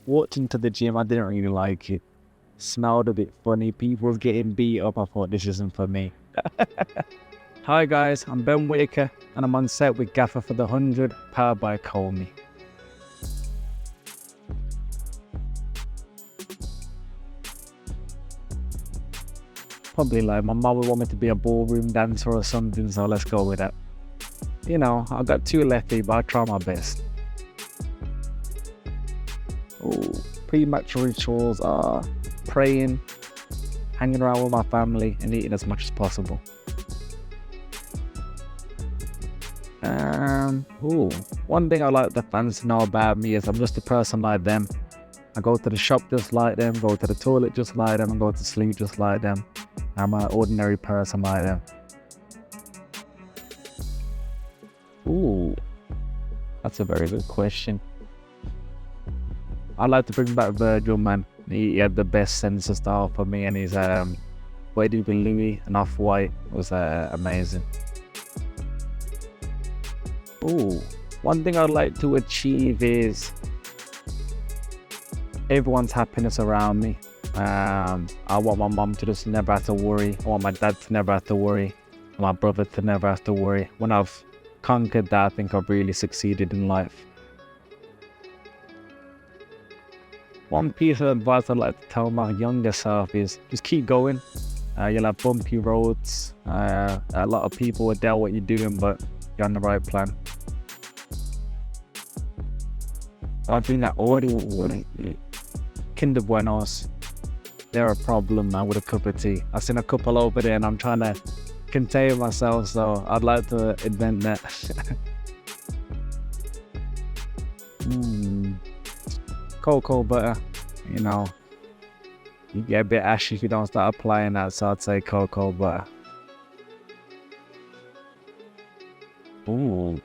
Walked into the gym, I didn't really like it. Smelled a bit funny, people was getting beat up. I thought, this isn't for me. Hi guys, I'm Ben Whittaker and I'm on set with GAFFER for the 100, powered by Call Me. Probably like my mum would want me to be a ballroom dancer or something, so let's go with that. You know, I got 2 lefty, but I try my best. Oh, pre-match rituals are praying, hanging around with my family, and eating as much as possible. One thing I like the fans to know about me is I'm just a person like them. I go to the shop just like them, go to the toilet just like them, and go to sleep just like them. I'm an ordinary person like them. Ooh, that's a very good question. I'd like to bring back Virgil, man. He had the best sense of style for me, and his what he did with Louis and Off-White was amazing. Ooh, one thing I'd like to achieve is everyone's happiness around me. I want my mum to just never have to worry. I want my dad to never have to worry. My brother to never have to worry. When I've conquered that, I think I've really succeeded in life. One piece of advice I'd like to tell my younger self is just keep going. You'll have bumpy roads. A lot of people will doubt what you're doing, but you're on the right plan. I think that already Kinder Buenos, they're a problem, man, with a cup of tea. I've seen a couple over there and I'm trying to contain myself, so I'd like to invent that. Cocoa butter, you know, you get a bit ashy if you don't start applying that, so I'd say cocoa butter. Ooh,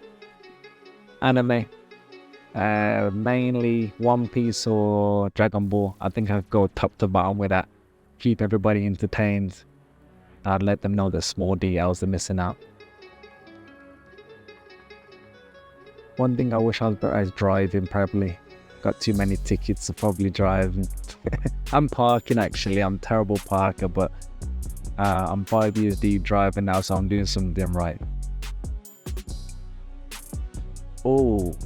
anime. Mainly One Piece or Dragon Ball. I think I'd go top to bottom with that. Keep everybody entertained. I'd let them know the small details they're missing out. One thing I wish I was better at is driving, probably. Got too many tickets to probably drive. I'm parking actually, I'm a terrible parker, but I'm 5 years deep driving now, so I'm doing something right. Oh,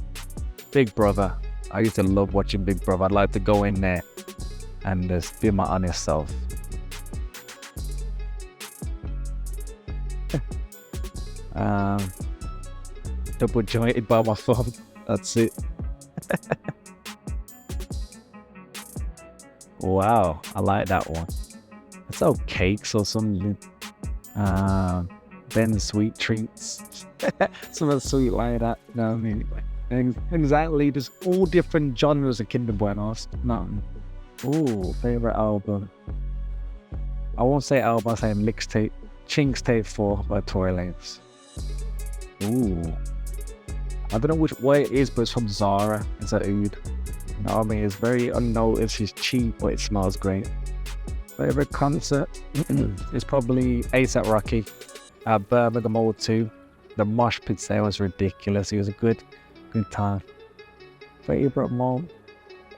Big Brother. I used to love watching Big Brother. I'd like to go in there and just be my honest self. Double jointed by my phone. That's it. Wow, I like that one. It's all cakes or something. Ben's sweet treats. Something sweet like that. You know what I mean? Exactly, there's all different genres of Kinder Buenos. Nothing. Ooh, favorite album. I won't say album, I'll say mixtape. Chinks Tape 4 by Tory Lanez. Ooh. I don't know which way it is, but it's from Zara. It's a oud. You know what I mean? It's very unnoticed, it's cheap, but it smells great. Favorite concert is probably A$AP Rocky at Birmingham O2. The mosh pit there was ridiculous. It was a good time. Favorite moment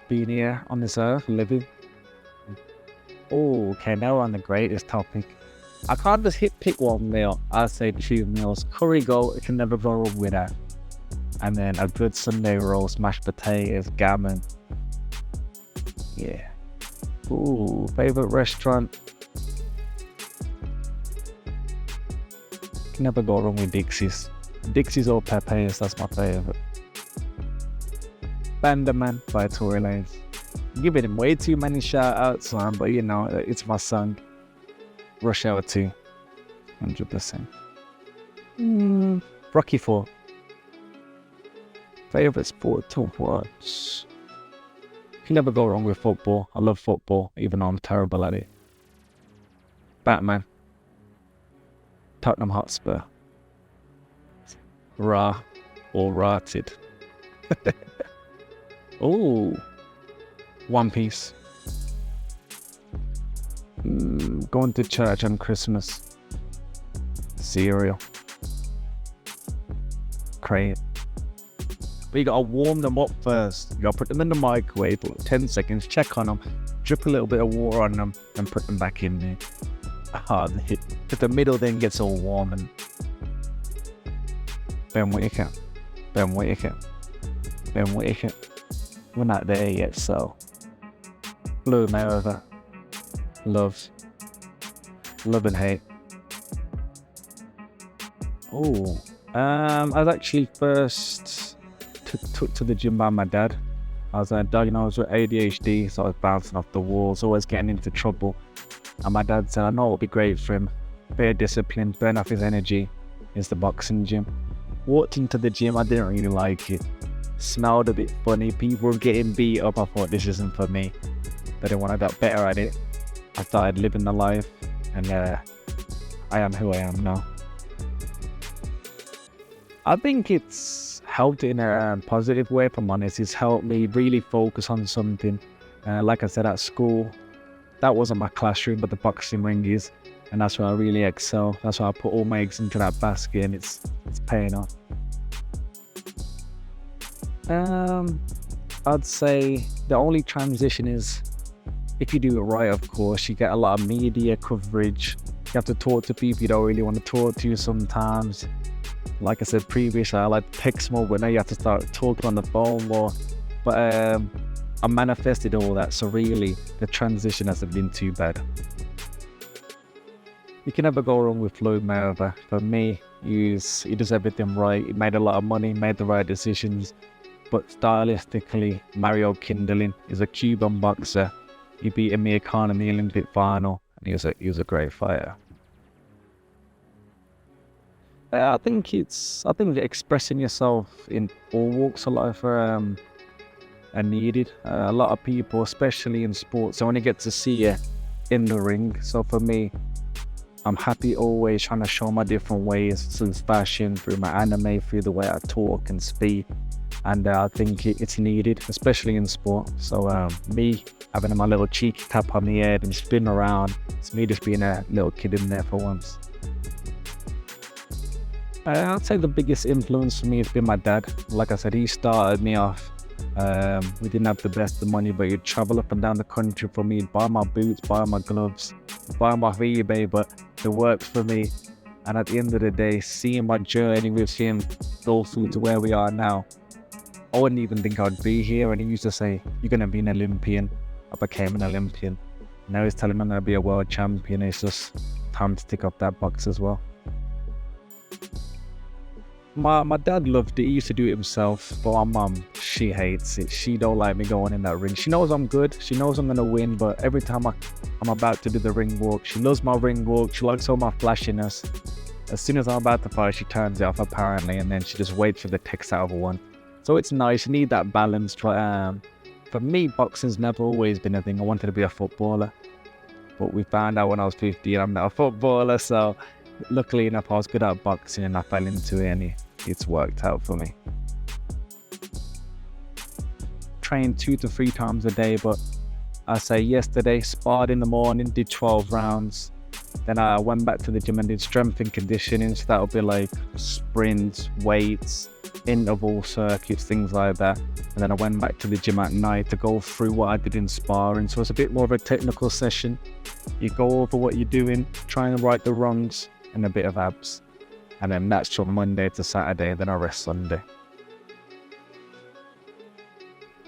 being here on this earth, living. Oh, okay, now we're on the greatest topic. I can't just pick one meal. I'll say 2 meals. Curry goat, it can never go wrong with that. And then a good Sunday roast, mashed potatoes, gammon. Yeah. Ooh, favorite restaurant. Can never go wrong with Dixie's. Dixie's or Pepe's, that's my favorite. Banderman by Tory Lanez. Giving him way too many shout outs, man, but you know, it's my song. Rush Hour 2. 100%. Rocky 4. Favorite sport to watch. Can never go wrong with football. I love football, even though I'm terrible at it. Batman. Tottenham Hotspur. Ra or Rotted. Oh, One Piece. Going to church on Christmas. Cereal. Crave. But you gotta warm them up first. You gotta put them in the microwave for 10 seconds, check on them, drip a little bit of water on them, and put them back in there. But the middle then gets all warm and Ben Whittaker. We're not there yet, so Floyd Mayweather. Love and hate. Oh, I was actually first took to the gym by my dad. I was diagnosed with ADHD, so I was bouncing off the walls, always getting into trouble. And my dad said, I know it would be great for him. Fair discipline, burn off his energy, is the boxing gym. Walked into the gym, I didn't really like it. Smelled a bit funny, people were getting beat up. I thought this isn't for me. But then when I got better at it, I started living the life, and I am who I am now. I think it's helped in a positive way, if I'm honest. It's helped me really focus on something. Like I said, at school, that wasn't my classroom, but the boxing ring is. And that's where I really excel. That's why I put all my eggs into that basket, and it's paying off. I'd say the only transition is, if you do it right, of course, you get a lot of media coverage. You have to talk to people you don't really want to talk to sometimes. Like I said previously, I like text more, but now you have to start talking on the phone more. But I manifested all that, so really the transition hasn't been too bad. You can never go wrong with Floyd Mayweather. For me, he does everything right. He made a lot of money, made the right decisions. But stylistically, Mario Kindling is a Cuban boxer. He beat Amir Khan in the Olympic final, and he was a great fighter. I think expressing yourself in all walks of life are needed. A lot of people, especially in sports, only get to see you in the ring. So for me, I'm happy always trying to show my different ways through fashion, through my anime, through the way I talk and speak. And I think it's needed, especially in sport. So me having my little cheeky tap on the head and spin around, it's me just being a little kid in there for once. I'd say the biggest influence for me has been my dad. Like I said, he started me off. We didn't have the best of money, but he'd travel up and down the country for me, buy my boots, buy my gloves, buy them off eBay, but it worked for me. And at the end of the day, seeing my journey with him go through to where we are now, I wouldn't even think I'd be here. And he used to say, you're going to be an Olympian. I became an Olympian. Now he's telling me I'm going to be a world champion. It's just time to tick up that box as well. My dad loved it. He used to do it himself, but my mum, she hates it. She don't like me going in that ring. She knows I'm good. She knows I'm gonna win, but every time I'm about to do the ring walk, she loves my ring walk. She likes all my flashiness. As soon as I'm about to fight, she turns it off apparently, and then she just waits for the text out of one. So it's nice. You need that balance. For me, boxing's never always been a thing. I wanted to be a footballer, but we found out when I was 15 I'm not a footballer. So luckily enough, I was good at boxing and I fell into it, and it's worked out for me. Train 2 to 3 times a day, but I say yesterday, sparred in the morning, did 12 rounds. Then I went back to the gym and did strength and conditioning. So that'll be like sprints, weights, interval circuits, things like that. And then I went back to the gym at night to go through what I did in sparring. So it's a bit more of a technical session. You go over what you're doing, try and right the wrongs, and a bit of abs. And then that's from Monday to Saturday, then I rest Sunday.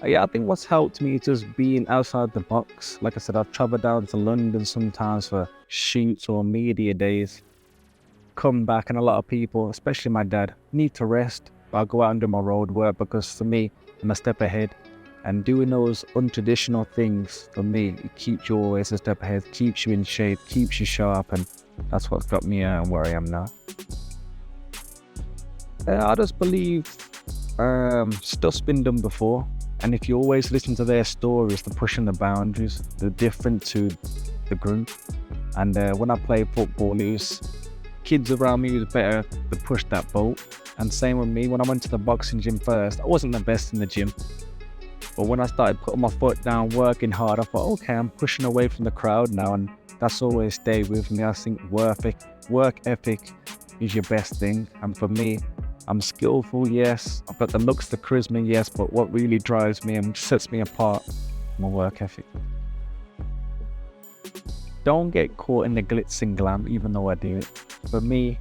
Yeah, I think what's helped me is just being outside the box. Like I said, I've traveled down to London sometimes for shoots or media days. Come back, and a lot of people, especially my dad, need to rest. But I'll go out and do my road work, because for me, I'm a step ahead. And doing those untraditional things, for me, it keeps you always a step ahead, keeps you in shape, keeps you sharp, and that's what's got me where I am now. I just believe stuff's been done before. And if you always listen to their stories, they're pushing the boundaries. They're different to the group. And when I played football, it was kids around me who was better to push that boat. And same with me, when I went to the boxing gym first, I wasn't the best in the gym. But when I started putting my foot down, working hard, I thought, okay, I'm pushing away from the crowd now. And that's always stayed with me. I think work ethic is your best thing. And for me, I'm skillful, yes. I've got the looks, the charisma, yes. But what really drives me and sets me apart, my work ethic. Don't get caught in the glitz and glam, even though I do it. For me,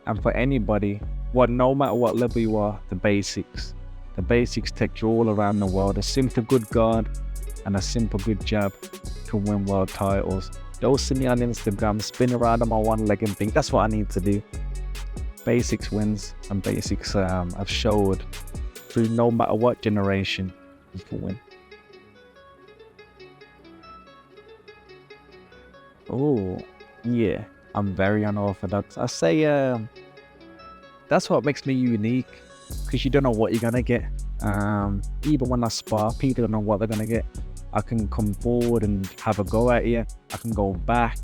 and for anybody, no matter what level you are, the basics. The basics take you all around the world. A simple good guard and a simple good jab can win world titles. Don't see me on Instagram spin around on my one leg and think that's what I need to do. Basics wins, and basics have showed through no matter what generation you can win. Oh, yeah, I'm very unorthodox. I say that's what makes me unique, because you don't know what you're gonna get. Even when I spar, people don't know what they're gonna get. I can come forward and have a go at you. I can go back.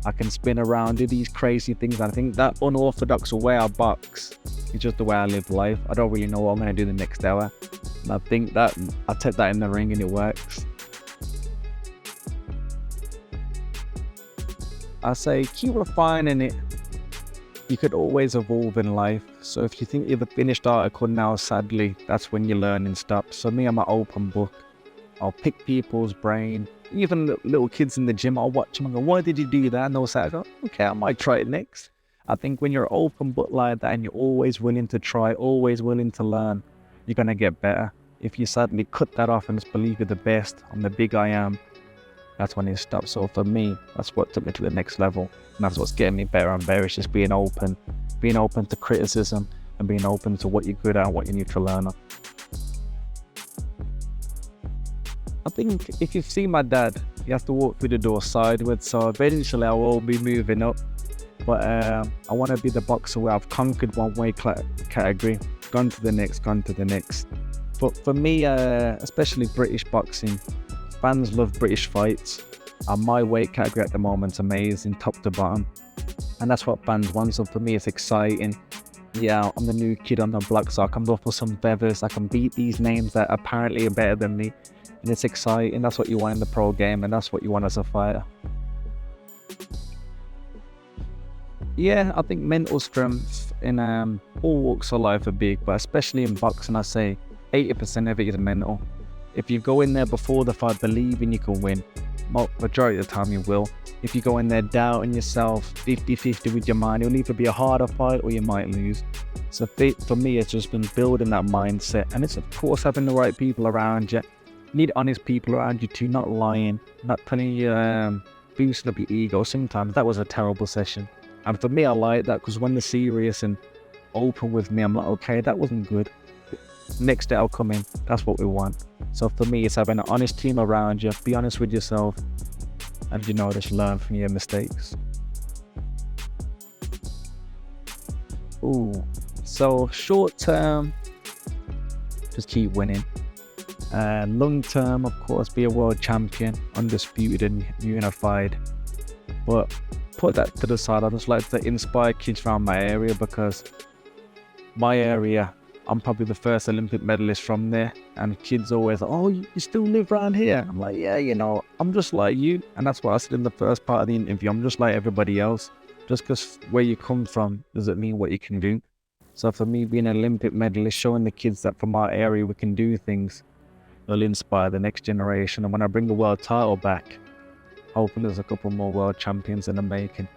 I can spin around, do these crazy things. I think that unorthodox way I box is just the way I live life. I don't really know what I'm gonna do the next hour. And I think that I take that in the ring and it works. I say keep refining it. You could always evolve in life. So if you think you're the finished article now, sadly, that's when your learning stops. So me, I'm an open book. I'll pick people's brain. Even little kids in the gym, I'll watch them and go, why did you do that? And they'll say, oh, okay, I might try it next. I think when you're open book like that and you're always willing to try, always willing to learn, you're going to get better. If you suddenly cut that off and just believe you're the best, I'm the big I am, that's when it stops. So for me, that's what took me to the next level. And that's what's getting me better and better. It's just being open to criticism and being open to what you're good at and what you need to learn on. I think if you've seen my dad, you have to walk through the door sideways. So eventually I will be moving up. But I want to be the boxer where I've conquered one weight category, gone to the next. But for me, especially British boxing, fans love British fights. And my weight category at the moment's amazing, top to bottom. And that's what fans want. So for me, it's exciting. Yeah, I'm the new kid on the block, so I can go for some feathers. I can beat these names that apparently are better than me. And it's exciting. That's what you want in the pro game, and that's what you want as a fighter. Yeah, I think mental strength in all walks of life are big, but especially in boxing, I say 80% of it is mental. If you go in there before the fight believing you can win, majority of the time you will. If you go in there doubting yourself, 50-50 with your mind, it'll either be a harder fight or you might lose. So for me, it's just been building that mindset, and it's of course having the right people around you. You need honest people around you too, not lying, not telling you, boosting up your ego. Sometimes that was a terrible session. And for me, I like that, because when they're serious and open with me, I'm like, okay, that wasn't good. Next day I'll come in. That's what we want. So for me, it's having an honest team around you, be honest with yourself, and just learn from your mistakes. Ooh, so short term, just keep winning. Long term, of course, be a world champion, undisputed and unified. But put that to the side. I just like to inspire kids around my area, because my area, I'm probably the first Olympic medalist from there, and kids always like, oh, you still live around here? I'm like, yeah, I'm just like you. And that's what I said in the first part of the interview. I'm just like everybody else. Just because where you come from doesn't mean what you can do. So for me, being an Olympic medalist, showing the kids that from our area we can do things, will inspire the next generation. And when I bring the world title back, hopefully there's a couple more world champions in the making.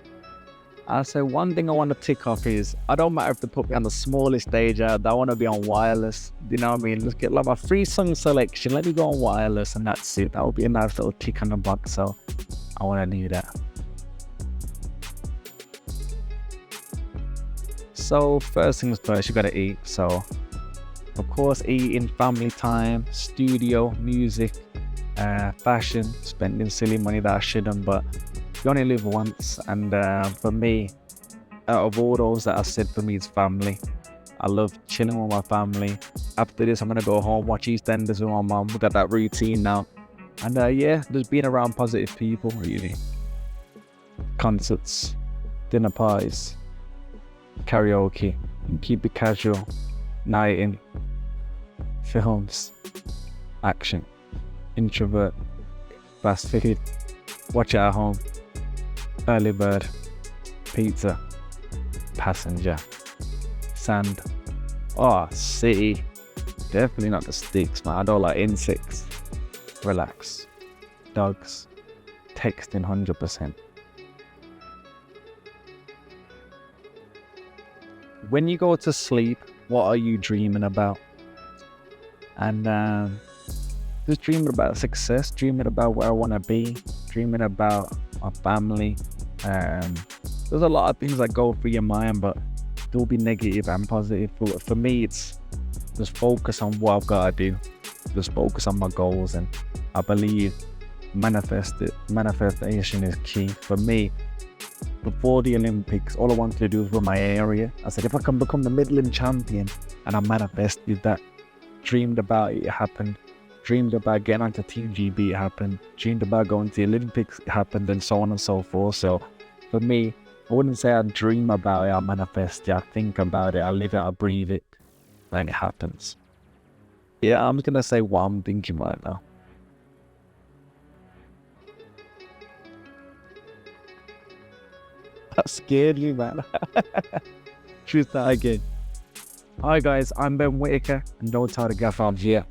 I'll say one thing I want to tick off is, I don't matter if they put me on the smallest stage out, I want to be on wireless. You know what I mean? Let's get like my 3-song selection, let me go on wireless, and that's it. That would be a nice little tick on the box, so I want to do that. So first things first, you got to eat. So of course, eating, family time, studio, music, fashion, spending silly money that I shouldn't, but you only live once. And for me, out of all those that I said, for me, it's family. I love chilling with my family. After this, I'm gonna go home, watch EastEnders with my mum. We got that routine now. And yeah, just being around positive people, really. Concerts, dinner parties, karaoke, keep it casual, night in, films, action, introvert, fast food, watch it at home, early bird, pizza, passenger, sand, Oh, city. Definitely not the sticks, man. I don't like insects. Relax. Dogs. Texting 100%. When you go to sleep, what are you dreaming about? And just dreaming about success, dreaming about where I want to be, dreaming about my family. There's a lot of things that go through your mind, but there'll be negative and positive. For me, it's just focus on what I've got to do. Just focus on my goals, and I believe manifestation is key. For me, before the Olympics, all I wanted to do was run my area. I said, if I can become the Midland champion, and I manifested that. Dreamed about it, it happened. Dreamed about getting onto Team GB, it happened. Dreamed about going to the Olympics, it happened, and so on and so forth. So for me, I wouldn't say I dream about it, I manifest it, I think about it, I live it, I breathe it, and it happens. Yeah, I'm gonna say what I'm thinking right now. That scared you, man. Choose that again. Hi guys, I'm Ben Whittaker, and don't tell the gaffer I'm here.